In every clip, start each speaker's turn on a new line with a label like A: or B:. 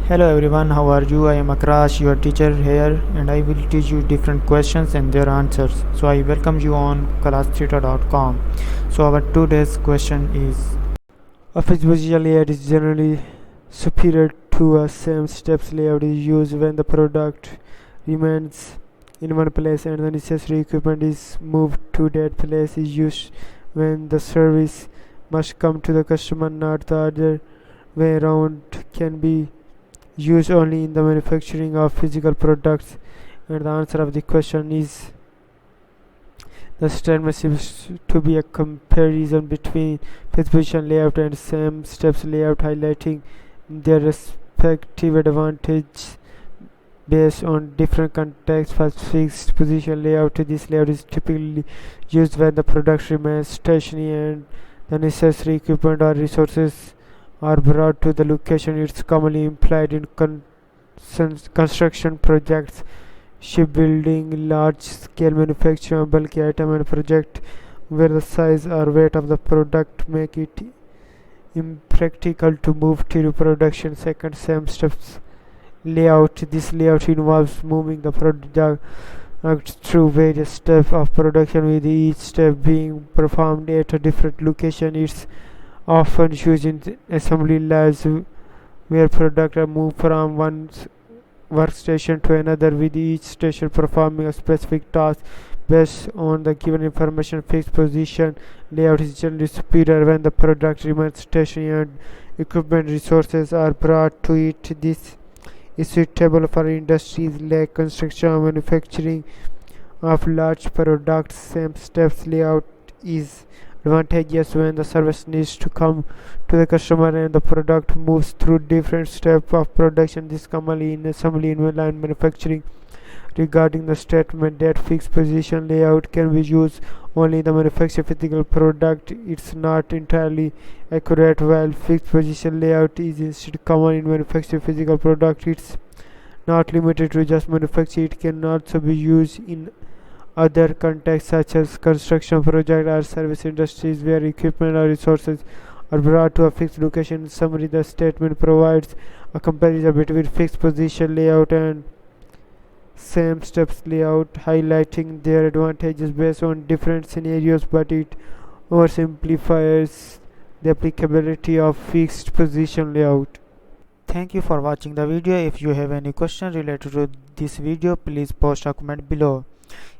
A: Hello everyone, how are you? I am Akrash, your teacher here, and I will teach you different questions and their answers. So I welcome you on classtheta.com. So our today's question is: a physical layout is generally superior to a same steps layout is used when the product remains in one place and the necessary equipment is moved to that place is used when the service must come to the customer, not the other way around. Can be used only in the manufacturing of physical products. And the answer of the question is: the statement seems to be a comparison between fixed position layout and same steps layout, highlighting their respective advantages based on different contexts. For fixed position layout, this layout is typically used when the product remains stationary and the necessary equipment or resources are brought to the location. It's commonly employed in construction projects, shipbuilding, large-scale manufacturing, bulky item and project where the size or weight of the product make it impractical to move to production. Second, same steps layout. This layout involves moving the product through various steps of production, with each step being performed at a different location. It's often used in assembly labs where products are moved from one workstation to another, with each station performing a specific task based on the given information. Fixed position layout is generally superior when the product remains stationary and equipment resources are brought to it. This is suitable for industries like construction or manufacturing of large products. Same steps layout is advantageous when the service needs to come to the customer and the product moves through different steps of production. This commonly in assembly and line manufacturing. Regarding the statement that fixed position layout can be used only in the manufactured physical product, it's not entirely accurate. While fixed position layout is instead common in manufactured physical product, it's not limited to just manufacture. It can also be used in other contexts such as construction project or service industries where equipment or resources are brought to a fixed location. In summary, the statement provides a comparison between fixed position layout and same steps layout, highlighting their advantages based on different scenarios, but it oversimplifies the applicability of fixed position layout. Thank you for watching the video. If you have any question related to this video, please post a comment below.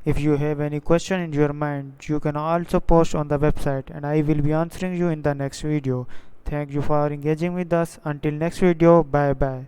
A: If you have any question in your mind, you can also post on the website and I will be answering you in the next video. Thank you for engaging with us. Until next video, bye bye.